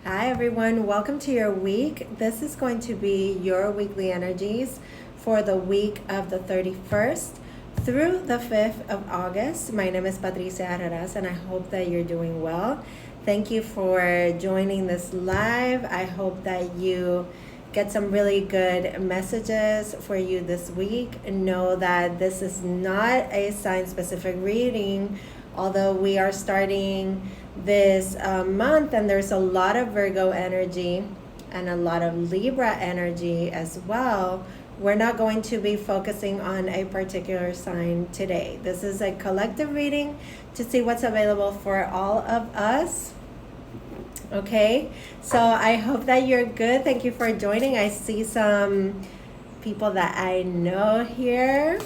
Hi everyone, welcome to your week. This is going to be your weekly energies for the week of the 31st through the 5th of August. My name is Patricia Arrarás and I hope that you're doing well. Thank you for joining this live. I hope that you get some really good messages for you this week. Know that this is not a sign specific reading, although we are starting this month and there's a lot of Virgo energy and a lot of Libra energy as well. We're not going to be focusing on a particular sign today. This is a collective reading to see what's available for all of us. Okay, so I hope that you're good. Thank you for joining. I see some people that I know here.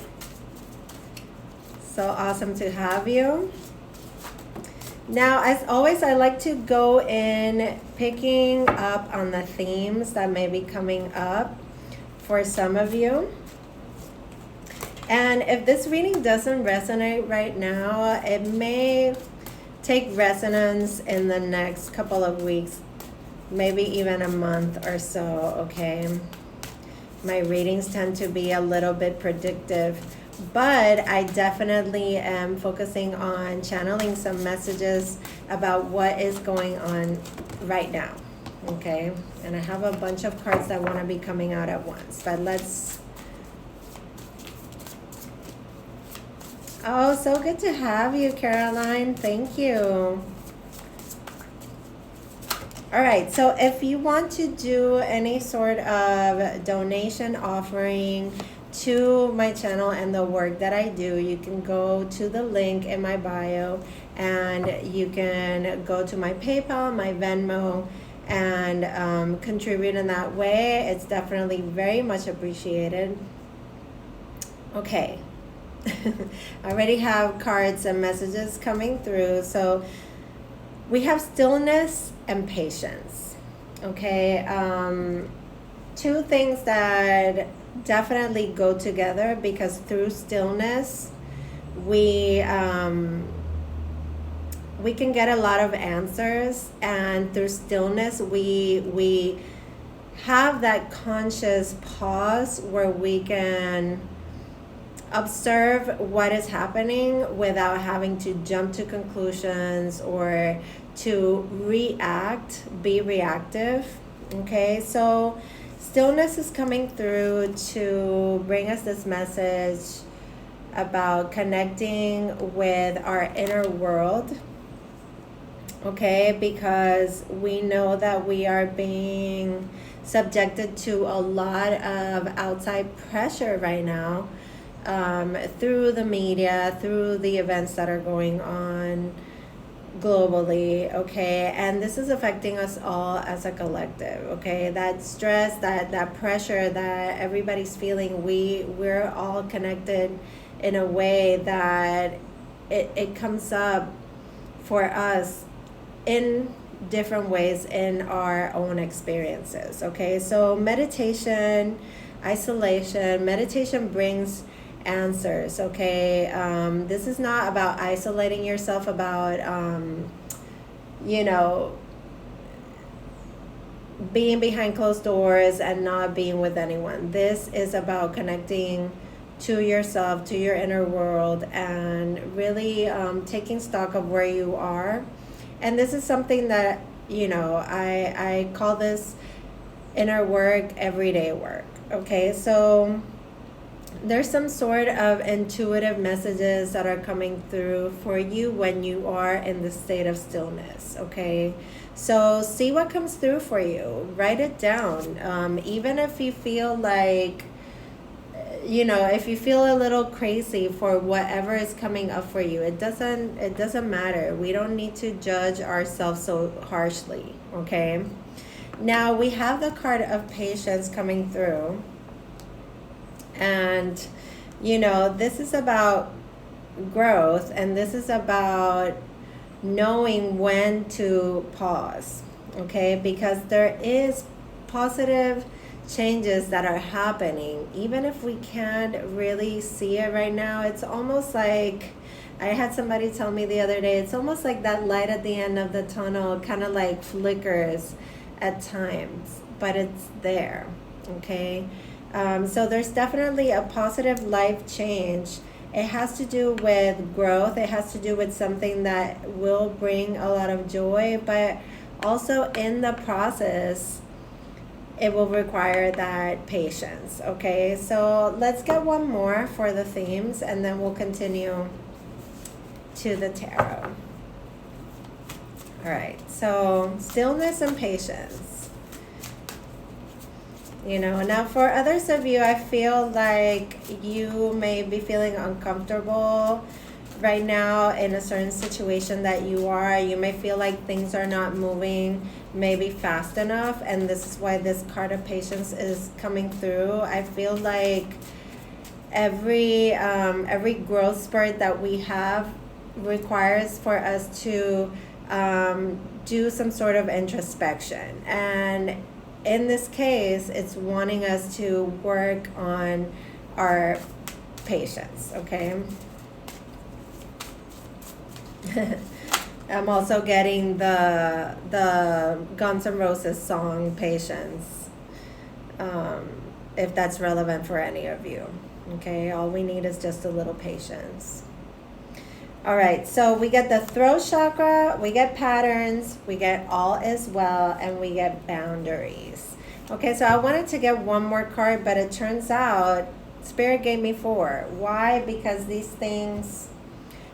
So awesome to have you. Now, as always, I like to go in picking up on the themes that may be coming up for some of you. And if this reading doesn't resonate right now, it may take resonance in the next couple of weeks, maybe even a month or so, okay? My readings tend to be a little bit predictive, but I definitely am focusing on channeling some messages about what is going on right now, okay? And I have a bunch of cards that want to be coming out at once, but let's... Oh, so good to have you, Caroline. Thank you. All right, so if you want to do any sort of donation offering to my channel and the work that I do, you can go to the link in my bio and you can go to my PayPal, my Venmo, and contribute in that way. It's definitely very much appreciated. Okay. I already have cards and messages coming through. So we have stillness and patience. Okay. Two things that definitely go together, because through stillness we can get a lot of answers, and through stillness we have that conscious pause where we can observe what is happening without having to jump to conclusions or to be reactive. Okay, so stillness is coming through to bring us this message about connecting with our inner world. Okay, because we know that we are being subjected to a lot of outside pressure right now, through the media, through the events that are going on globally, okay? And this is affecting us all as a collective, okay? That stress, that pressure that everybody's feeling, we're all connected in a way that it comes up for us in different ways in our own experiences, okay? So meditation brings answers, okay? This is not about isolating yourself, about being behind closed doors and not being with anyone. This is about connecting to yourself, to your inner world, and really taking stock of where you are. And this is something that I call this inner work, everyday work, okay? So there's some sort of intuitive messages that are coming through for you when you are in the state of stillness, okay? So see what comes through for you. Write it down. Even if you feel like, if you feel a little crazy for whatever is coming up for you, it doesn't matter. We don't need to judge ourselves so harshly, okay? Now we have the card of patience coming through. And, this is about growth, and this is about knowing when to pause, okay? Because there is positive changes that are happening. Even if we can't really see it right now, it's almost like I had somebody tell me the other day, it's almost like that light at the end of the tunnel kind of like flickers at times, but it's there, okay? So there's definitely a positive life change. It has to do with growth. It has to do with something that will bring a lot of joy, but also in the process, it will require that patience, okay? So let's get one more for the themes, and then we'll continue to the tarot. All right, so stillness and patience. You know, now for others of you, I feel like you may be feeling uncomfortable right now in a certain situation that you are. You may feel like things are not moving maybe fast enough, and this is why this card of patience is coming through. I feel like every growth spurt that we have requires for us to do some sort of introspection, and in this case it's wanting us to work on our patience, okay? I'm also getting the Guns N' Roses song Patience, if that's relevant for any of you. Okay, all we need is just a little patience. All right, so we get the throat chakra, we get patterns, we get all is well, and we get boundaries. Okay, so I wanted to get one more card, but it turns out Spirit gave me 4. Why? Because these things,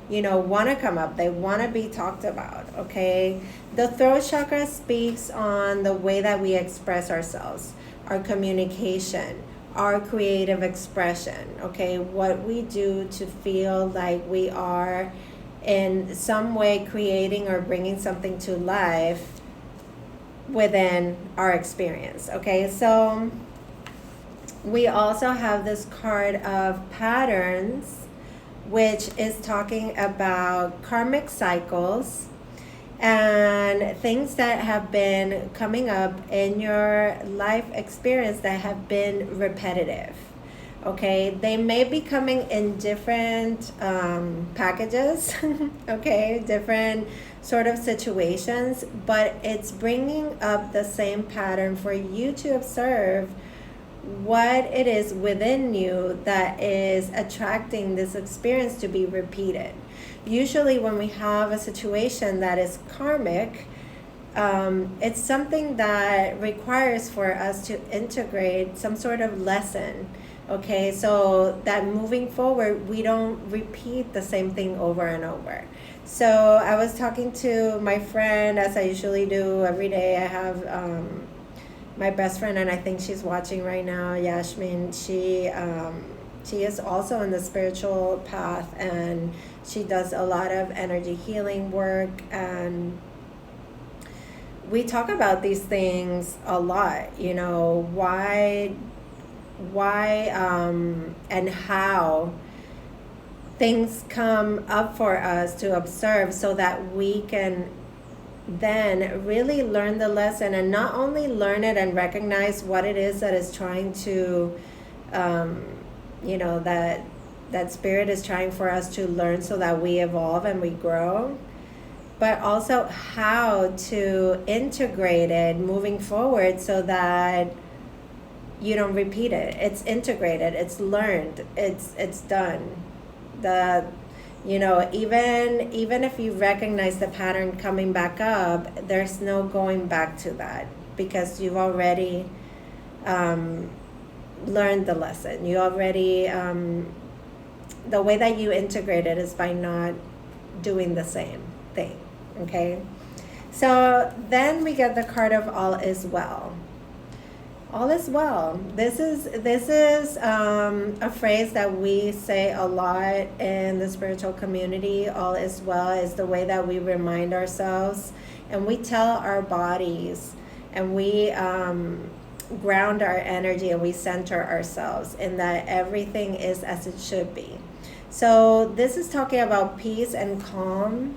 you know, want to come up. They want to be talked about, okay? The throat chakra speaks on the way that we express ourselves, our communication, our creative expression, okay? What we do to feel like we are in some way creating or bringing something to life within our experience, okay? So we also have this card of patterns, which is talking about karmic cycles and things that have been coming up in your life experience that have been repetitive, okay? They may be coming in different packages, okay? Different sort of situations, but it's bringing up the same pattern for you to observe what it is within you that is attracting this experience to be repeated. Usually when we have a situation that is karmic, it's something that requires for us to integrate some sort of lesson, okay? So that moving forward, we don't repeat the same thing over and over. So I was talking to my friend, as I usually do every day. I have my best friend, and I think she's watching right now, Yasmin. She is also in the spiritual path, and she does a lot of energy healing work, and we talk about these things a lot, you know, why and how things come up for us to observe, so that we can then really learn the lesson, and not only learn it and recognize what it is that is trying to, you know, that spirit is trying for us to learn so that we evolve and we grow, but also how to integrate it moving forward so that you don't repeat it. It's integrated, it's learned, it's done. You know, even if you recognize the pattern coming back up, there's no going back to that, because you've already learned the lesson. You already, the way that you integrate it is by not doing the same thing, okay? So then we get the card of all is well. All is well. This is a phrase that we say a lot in the spiritual community. All is well is the way that we remind ourselves, and we tell our bodies, and we ground our energy, and we center ourselves in that everything is as it should be. So this is talking about peace and calm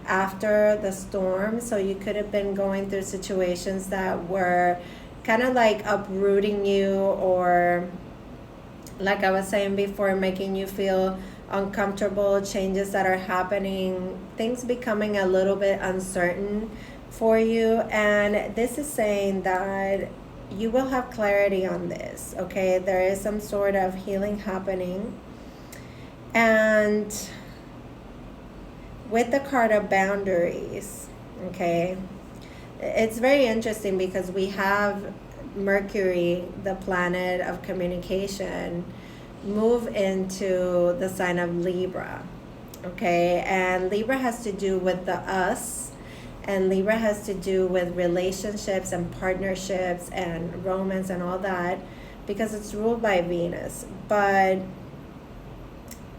after the storm. So you could have been going through situations that were kind of like uprooting you, or like I was saying before, making you feel uncomfortable, changes that are happening, things becoming a little bit uncertain for you. And this is saying that you will have clarity on this, okay? There is some sort of healing happening. And with the card of boundaries, okay, it's very interesting because we have Mercury, the planet of communication, move into the sign of Libra, okay? And Libra has to do with the us, and Libra has to do with relationships and partnerships and romance and all that, because it's ruled by Venus. But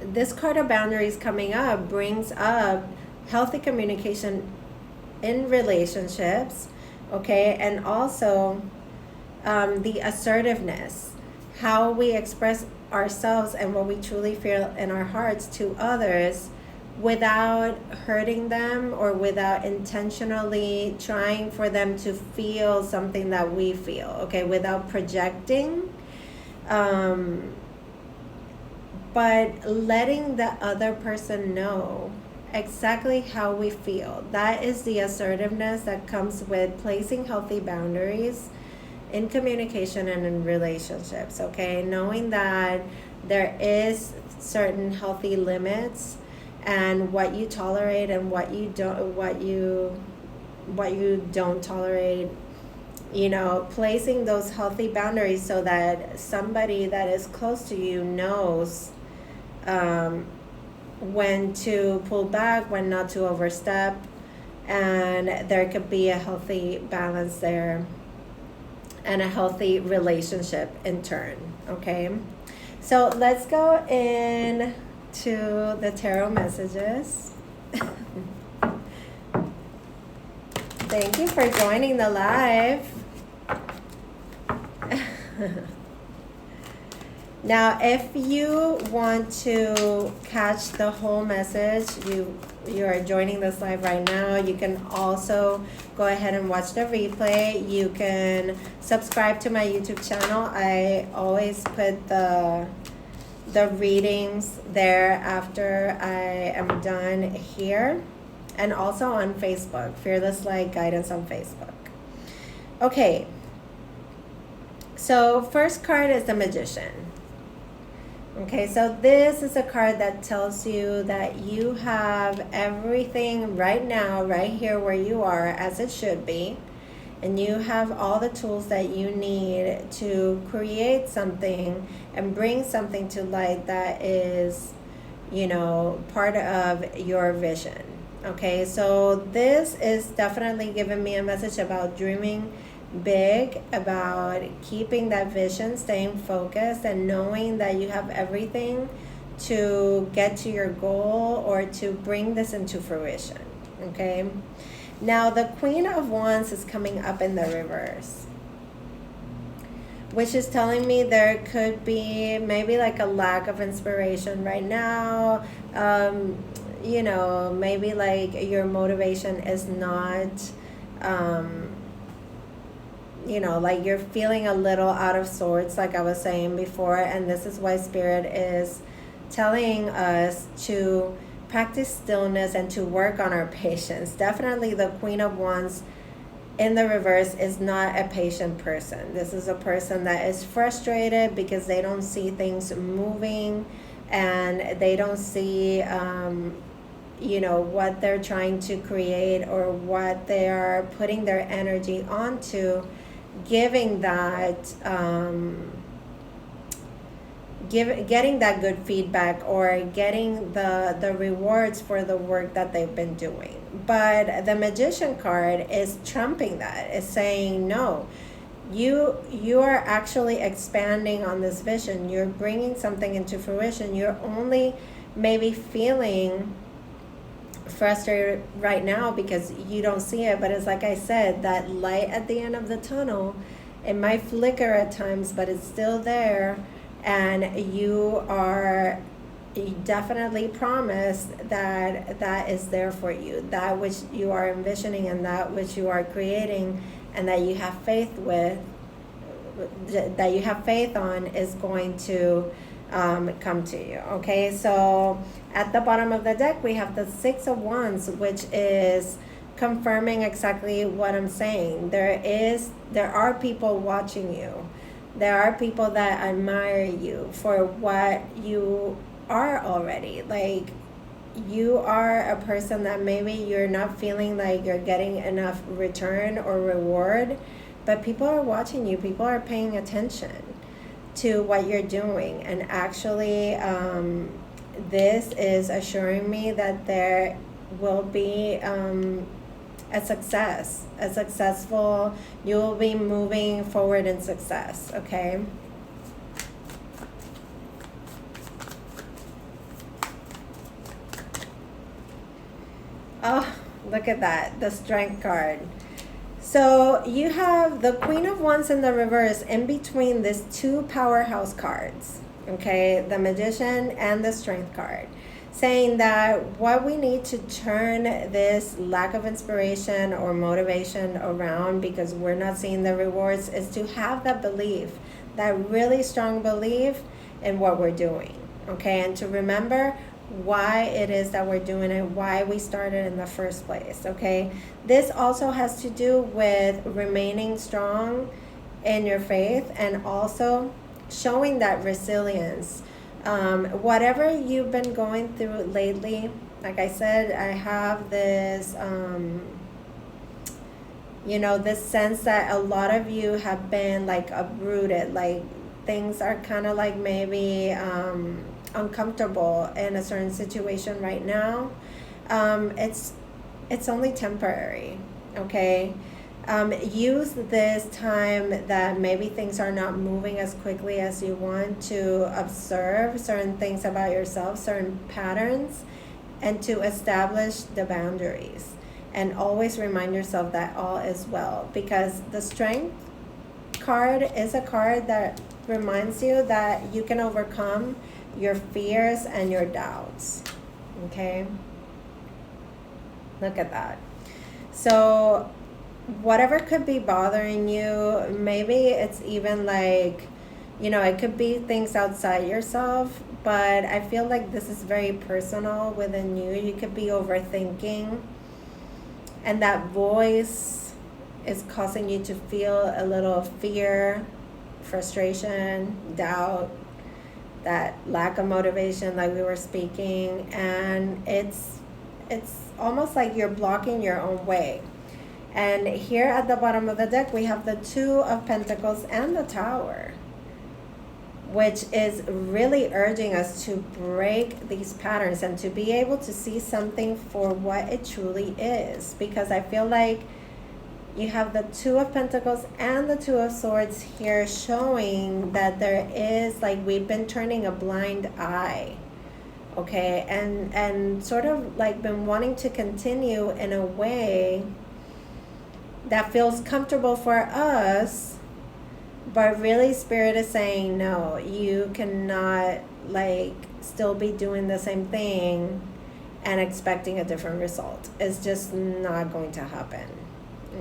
this card of boundaries coming up brings up healthy communication in relationships, okay? And also the assertiveness, how we express ourselves and what we truly feel in our hearts to others without hurting them or without intentionally trying for them to feel something that we feel, okay? Without projecting, but letting the other person know exactly how we feel. That is the assertiveness that comes with placing healthy boundaries in communication and in relationships, okay? Knowing that there is certain healthy limits and what you tolerate and what you don't tolerate, you know, placing those healthy boundaries so that somebody that is close to you knows when to pull back, when not to overstep, and there could be a healthy balance there and a healthy relationship in turn, okay? So let's go in to the tarot messages. Thank you for joining the live. Now, if you want to catch the whole message, you are joining this live right now, you can also go ahead and watch the replay. You can subscribe to my YouTube channel. I always put the readings there after I am done here, and also on Facebook, Fearless Light Guidance on Facebook. Okay, so first card is the Magician. Okay, so this is a card that tells you that you have everything right now, right here where you are, as it should be. And you have all the tools that you need to create something and bring something to light that is, you know, part of your vision. Okay, so this is definitely giving me a message about dreaming big, about keeping that vision, staying focused, and knowing that you have everything to get to your goal or to bring this into fruition. Okay, now the Queen of Wands is coming up in the reverse, which is telling me there could be maybe like a lack of inspiration right now. You know, maybe like your motivation is not you know, like you're feeling a little out of sorts, like I was saying before. And this is why Spirit is telling us to practice stillness and to work on our patience. Definitely the Queen of Wands in the reverse is not a patient person. This is a person that is frustrated because they don't see things moving, and they don't see you know, what they're trying to create or what they are putting their energy onto, giving that getting that good feedback or getting the rewards for the work that they've been doing. But the Magician card is trumping that. It's saying, no, you are actually expanding on this vision. You're bringing something into fruition. You're only maybe feeling frustrated right now because you don't see it, but it's like I said, that light at the end of the tunnel, it might flicker at times, but it's still there, and you definitely promised that is there for you, that which you are envisioning and that which you are creating, and that you have faith on is going to come to you. Okay, so at the bottom of the deck we have the Six of Wands, which is confirming exactly what I'm saying. There are people watching you. There are people that admire you for what you are already. Like, you are a person that maybe you're not feeling like you're getting enough return or reward, but people are watching you. People are paying attention to what you're doing. And actually, this is assuring me that there will be a successful, you will be moving forward in success, okay? Oh, look at that, the Strength card. So you have the Queen of Wands in the reverse in between these two powerhouse cards, okay? The Magician and the Strength card, saying that what we need to turn this lack of inspiration or motivation around because we're not seeing the rewards is to have that belief, that really strong belief in what we're doing, okay? And to remember why it is that we're doing it, why we started in the first place, okay? This also has to do with remaining strong in your faith and also showing that resilience. Whatever you've been going through lately, like I said, I have this, this sense that a lot of you have been like uprooted, like things are kind of like maybe uncomfortable in a certain situation right now. It's only temporary, okay? Use this time that maybe things are not moving as quickly as you want to observe certain things about yourself, certain patterns, and to establish the boundaries. And always remind yourself that all is well, because the Strength card is a card that reminds you that you can overcome your fears and your doubts, okay? Look at that. So whatever could be bothering you, maybe it's even like, it could be things outside yourself, but I feel like this is very personal within you. You could be overthinking, and that voice is causing you to feel a little fear, frustration, doubt, that lack of motivation like we were speaking, and it's almost like you're blocking your own way. And here at the bottom of the deck we have the Two of Pentacles and the Tower, which is really urging us to break these patterns and to be able to see something for what it truly is. Because I feel like you have the Two of Pentacles and the Two of Swords here, showing that there is, like, we've been turning a blind eye, okay, and sort of like been wanting to continue in a way that feels comfortable for us, but really Spirit is saying, no, you cannot like still be doing the same thing and expecting a different result. It's just not going to happen.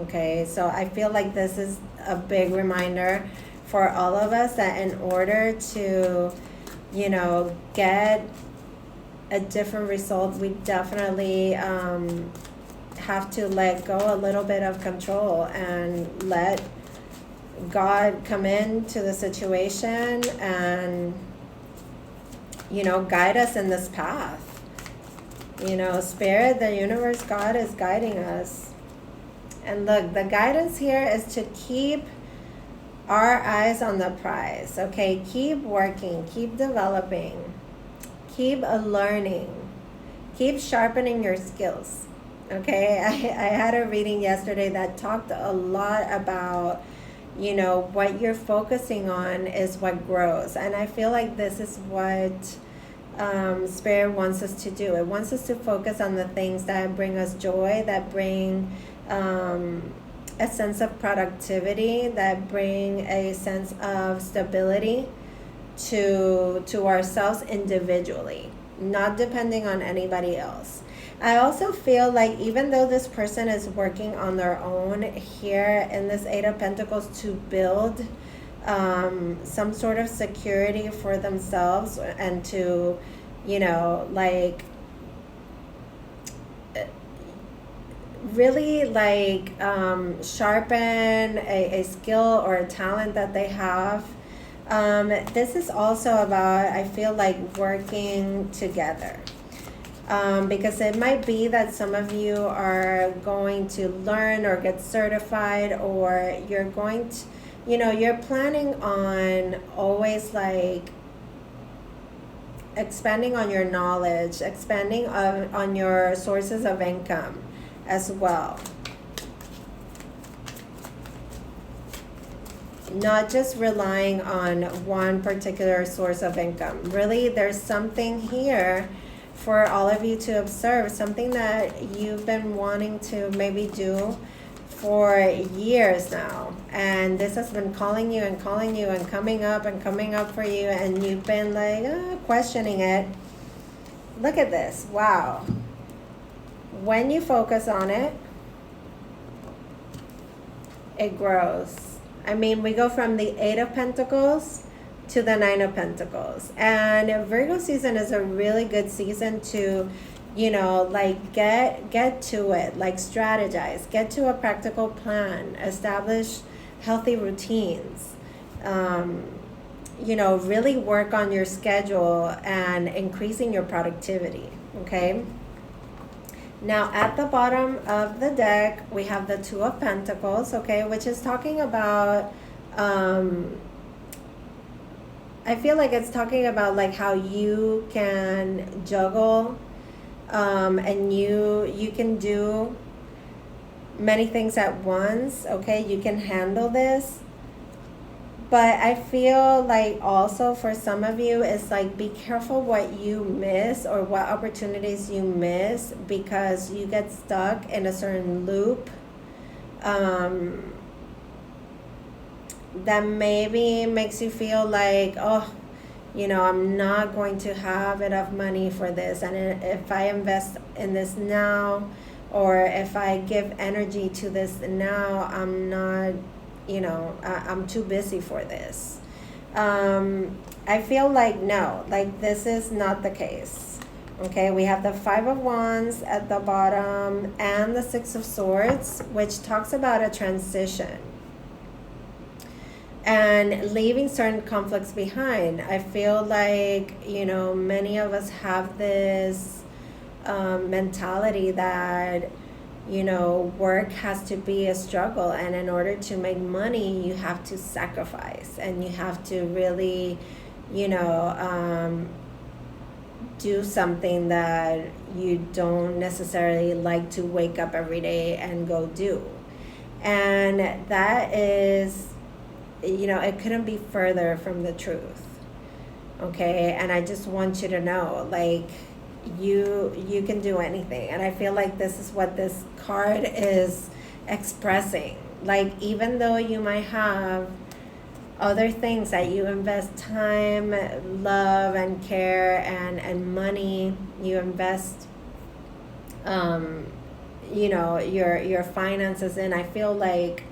Okay, so I feel like this is a big reminder for all of us that in order to, get a different result, we definitely have to let go a little bit of control and let God come into the situation and, guide us in this path. Spirit, the universe, God is guiding us. And look, the guidance here is to keep our eyes on the prize, okay? Keep working, keep developing, keep learning, keep sharpening your skills, okay? I had a reading yesterday that talked a lot about, what you're focusing on is what grows. And I feel like this is what Spirit wants us to do. It wants us to focus on the things that bring us joy, that bring a sense of productivity, that bring a sense of stability to ourselves individually, not depending on anybody else. I also feel like even though this person is working on their own here in this Eight of Pentacles to build some sort of security for themselves, and to, like, really, like, sharpen a skill or a talent that they have. This is also about, I feel like, working together. Because it might be that some of you are going to learn or get certified, or you're going to, you're planning on always, like, expanding on your knowledge, expanding on your sources of income as well. Not just relying on one particular source of income. Really, there's something here for all of you to observe, something that you've been wanting to maybe do for years now, and this has been calling you and calling you and coming up for you, and you've been like questioning it. Look at this. Wow. When you focus on it, it grows. I mean, we go from the 8 of Pentacles to the 9 of Pentacles. And Virgo season is a really good season to, like, get to it, like, strategize, get to a practical plan, establish healthy routines, really work on your schedule and increasing your productivity, okay? Now, at the bottom of the deck, we have the 2 of Pentacles, okay, which is talking about, I feel like it's talking about, like, how you can juggle, and you can do many things at once, okay? You can handle this. But I feel like also for some of you, it's like, be careful what you miss or what opportunities you miss, because you get stuck in a certain loop that maybe makes you feel like, oh, I'm not going to have enough money for this. And if I invest in this now, or if I give energy to this now, I'm not, I'm too busy for this. I feel like, no, like, this is not the case. Okay, we have the 5 of Wands at the bottom and the 6 of Swords, which talks about a transition and leaving certain conflicts behind. I feel like, many of us have this mentality that, work has to be a struggle, and in order to make money, you have to sacrifice, and you have to really, do something that you don't necessarily like to wake up every day and go do. And that is, it couldn't be further from the truth. Okay, and I just want you to know, like, you can do anything. And I feel like this is what this card is expressing. Like, even though you might have other things that you invest time, love, and care, and money, you invest your finances in, I feel like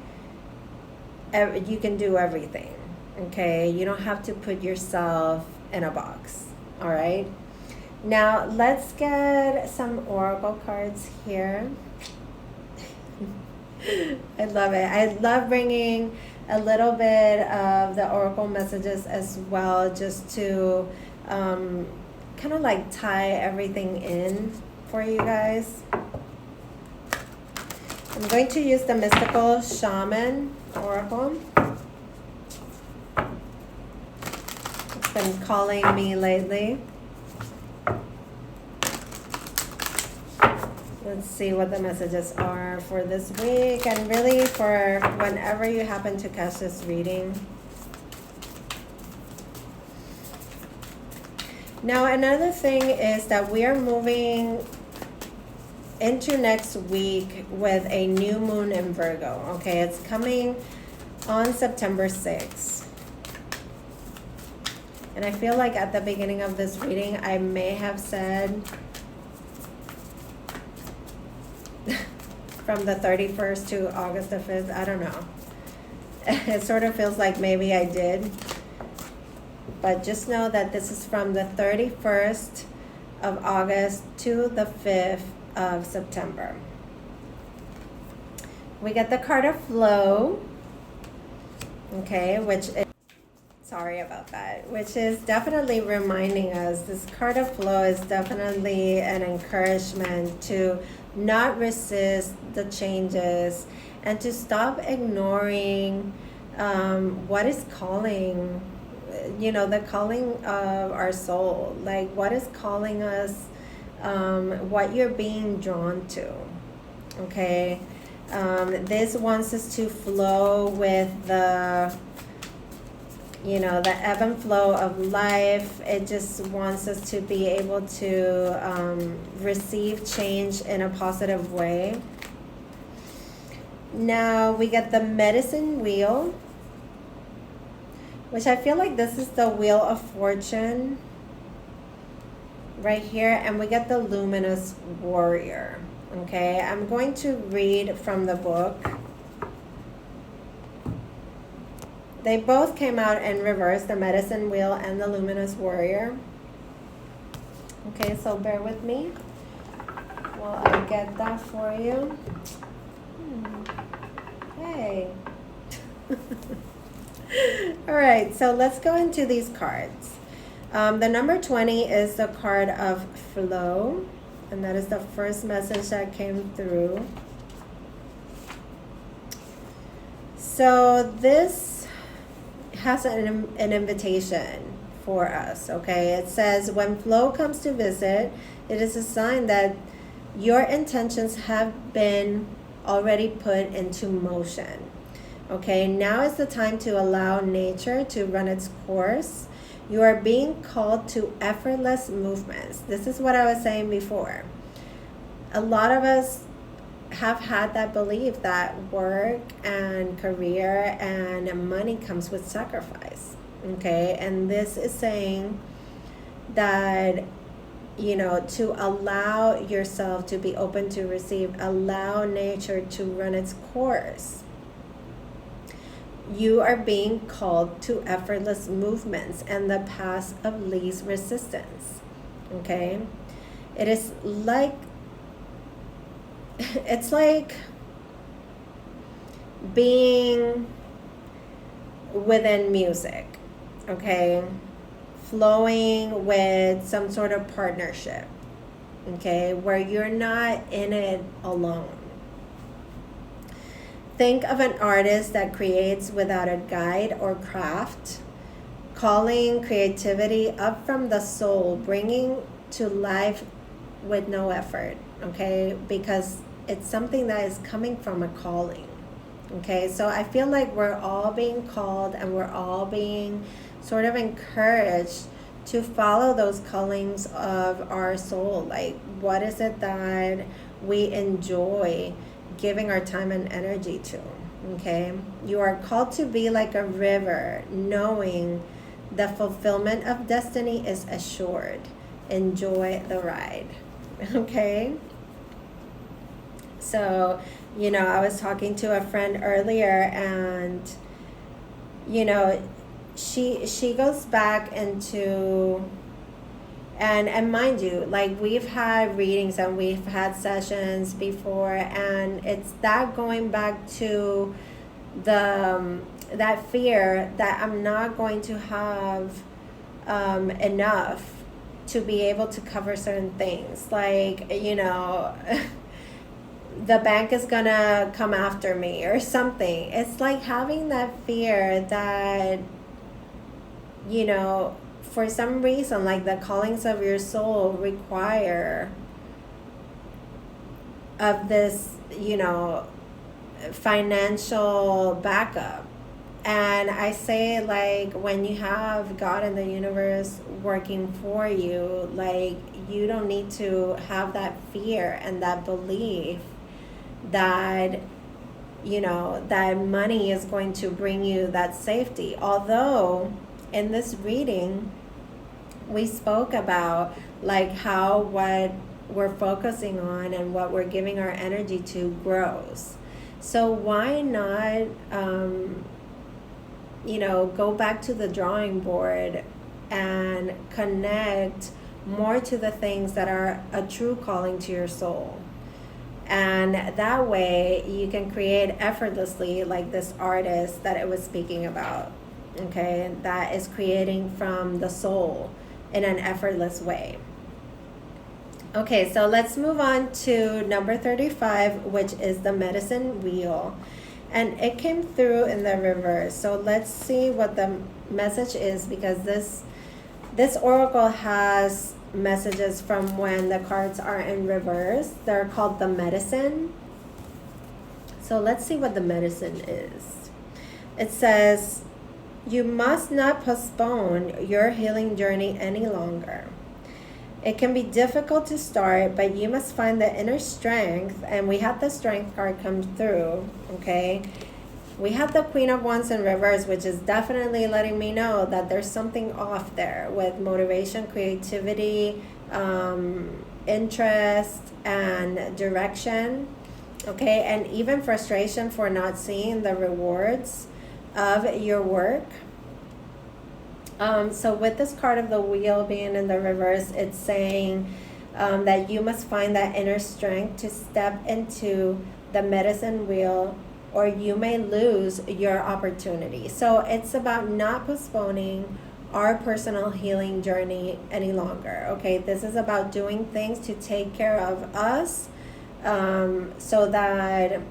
you can do everything. Okay, you don't have to put yourself in a box. All right, now let's get some oracle cards here. I love it. I love bringing a little bit of the oracle messages as well, just to kind of like tie everything in for you guys. I'm going to use the Mystical Shaman Oracle. It's been calling me lately. Let's see what the messages are for this week, and really for whenever you happen to catch this reading. Now, another thing is that we are moving into next week with a new moon in Virgo. Okay, it's coming on September 6th. And I feel like at the beginning of this reading, I may have said from the 31st to August the 5th. I don't know. It sort of feels like maybe I did. But just know that this is from the 31st of August to the 5th of September. We get the card of flow, okay, which is, sorry about that, which is definitely reminding us, this card of flow is definitely an encouragement to not resist the changes and to stop ignoring what is calling, the calling of our soul, like what is calling us, what you're being drawn to, okay? This wants us to flow with the ebb and flow of life. It just wants us to be able to receive change in a positive way. Now we get the medicine wheel, which I feel like this is the wheel of fortune right here, and we get the luminous warrior. Okay, I'm going to read from the book. They both came out in reverse, the medicine wheel and the luminous warrior. Okay, so bear with me while I get that for you. Hey. All right, so let's go into these cards. The number 20 is the card of flow, and that is the first message that came through. So this has an invitation for us, okay? It says, when flow comes to visit, it is a sign that your intentions have been already put into motion. Okay, now is the time to allow nature to run its course. You are being called to effortless movements. This is what I was saying before. A lot of us have had that belief that work and career and money comes with sacrifice. Okay, and this is saying that, to allow yourself to be open to receive, allow nature to run its course. You are being called to effortless movements and the path of least resistance. Okay? It is like, it's like being within music, okay? Flowing with some sort of partnership, okay? Where you're not in it alone. Think of an artist that creates without a guide or craft, calling creativity up from the soul, bringing to life with no effort, okay? Because it's something that is coming from a calling, okay? So I feel like we're all being called and we're all being sort of encouraged to follow those callings of our soul. Like, what is it that we enjoy giving our time and energy to, okay? You are called to be like a river, knowing the fulfillment of destiny is assured. Enjoy the ride, okay? So, I was talking to a friend earlier, and, she goes back into, and mind you, like, we've had readings and we've had sessions before, and it's that going back to that fear that I'm not going to have enough to be able to cover certain things. Like, the bank is gonna come after me or something. It's like having that fear that, for some reason, like the callings of your soul require of this, financial backup. And I say, like, when you have God and the universe working for you, like, you don't need to have that fear and that belief that, that money is going to bring you that safety. Although in this reading, we spoke about like how what we're focusing on and what we're giving our energy to grows. So why not go back to the drawing board and connect more to the things that are a true calling to your soul. And that way you can create effortlessly, like this artist that it was speaking about, okay, that is creating from the soul in an effortless way. Okay, so let's move on to number 35, which is the medicine wheel. And it came through in the reverse. So let's see what the message is, because this oracle has messages from when the cards are in reverse. They're called the medicine. So let's see what the medicine is. It says, you must not postpone your healing journey any longer. It can be difficult to start, but you must find the inner strength. And we had the strength card come through, okay? We have the Queen of Wands in reverse, which is definitely letting me know that there's something off there with motivation, creativity, interest, and direction, okay? And even frustration for not seeing the rewards of your work. So with this card of the wheel being in the reverse, it's saying that you must find that inner strength to step into the medicine wheel, or you may lose your opportunity. So it's about not postponing our personal healing journey any longer, okay? This is about doing things to take care of us, so that,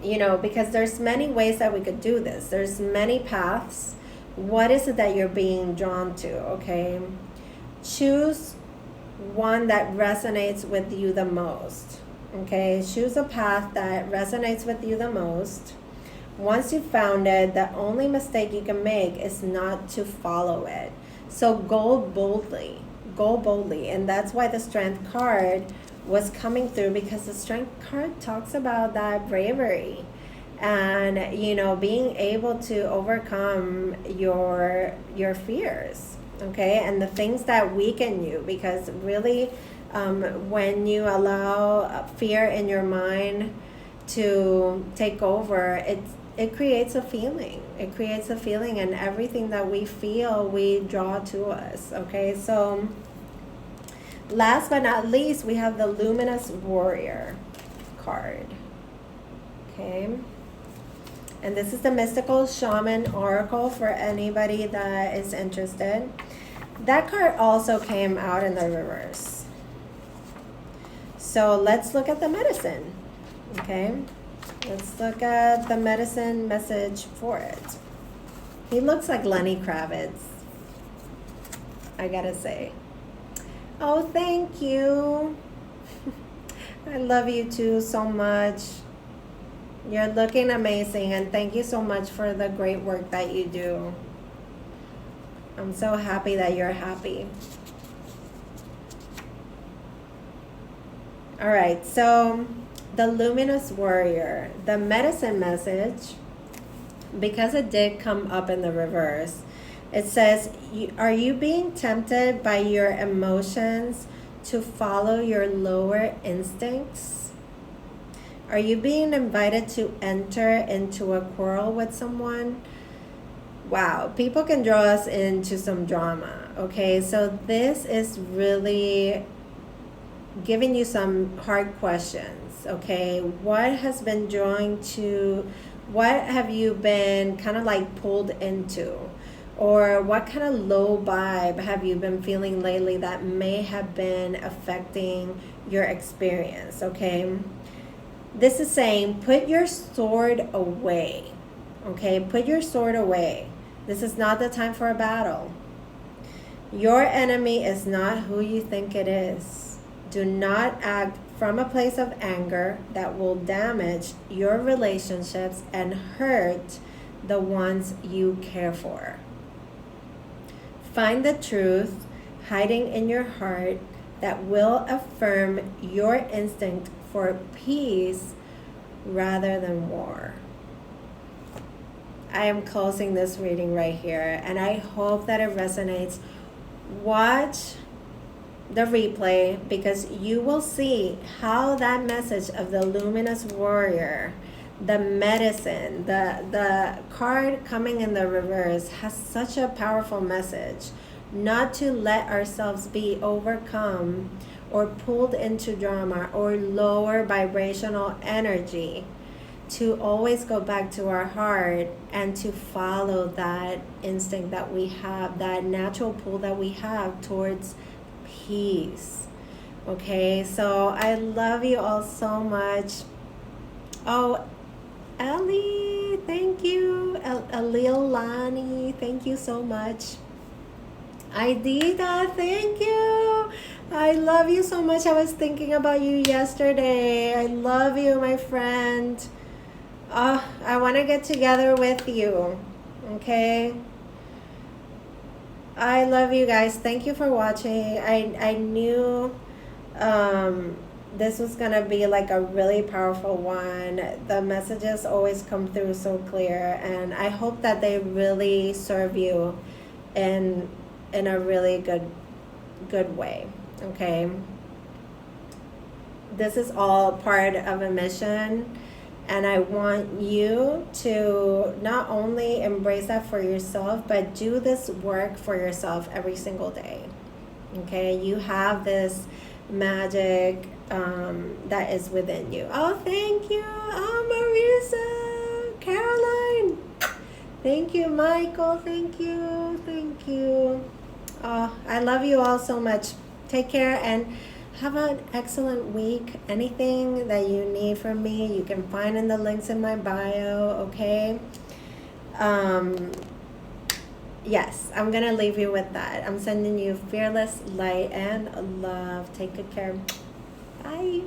because there's many ways that we could do this. There's many paths. What is it that you're being drawn to, okay? Choose one that resonates with you the most, okay? Choose a path that resonates with you the most. Once you've found it, the only mistake you can make is not to follow it. So go boldly, and that's why the Strength card was coming through, because the Strength card talks about that bravery and being able to overcome your fears, okay, and the things that weaken you. Because really, when you allow fear in your mind to take over, it creates a feeling. And everything that we feel, we draw to us, okay? So last but not least, we have the Luminous Warrior card, okay? And this is the Mystical Shaman Oracle for anybody that is interested. That card also came out in the reverse. So let's look at the medicine, okay? Let's look at the medicine message for it. He looks like Lenny Kravitz, I gotta say. Oh, thank you. I love you too so much. You're looking amazing, and thank you so much for the great work that you do. I'm so happy that you're happy. All right, so the Luminous Warrior, the medicine message, because it did come up in the reverse, it says, are you being tempted by your emotions to follow your lower instincts? Are you being invited to enter into a quarrel with someone? Wow, people can draw us into some drama, okay? So this is really giving you some hard questions, okay? What has been drawing to, what have you been kind of like pulled into? Or what kind of low vibe have you been feeling lately that may have been affecting your experience, okay? This is saying, put your sword away, okay? Put your sword away. This is not the time for a battle. Your enemy is not who you think it is. Do not act from a place of anger that will damage your relationships and hurt the ones you care for. Find the truth hiding in your heart that will affirm your instinct for peace rather than war. I am closing this reading right here, and I hope that it resonates. Watch the replay, because you will see how that message of the Luminous Warrior, the medicine, the card coming in the reverse has such a powerful message. Not to let ourselves be overcome or pulled into drama or lower vibrational energy, to always go back to our heart and to follow that instinct that we have, that natural pull that we have towards peace. Okay, so I love you all so much. Oh, Ellie, thank you. Lani, thank you so much. Aidita, thank you. I love you so much. I was thinking about you yesterday. I love you, my friend. I want to get together with you. Okay? I love you guys. Thank you for watching. I knew this was going to be like a really powerful one. The messages always come through so clear, and I hope that they really serve you in a really good way. Okay? This is all part of a mission, and I want you to not only embrace that for yourself, but do this work for yourself every single day. Okay? You have this magic that is within you. Oh, thank you. Oh, Marisa, Caroline. Thank you, Michael. Thank you. Thank you. Oh, I love you all so much. Take care and have an excellent week. Anything that you need from me, you can find in the links in my bio, okay? Yes, I'm going to leave you with that. I'm sending you fearless light and love. Take good care. Bye.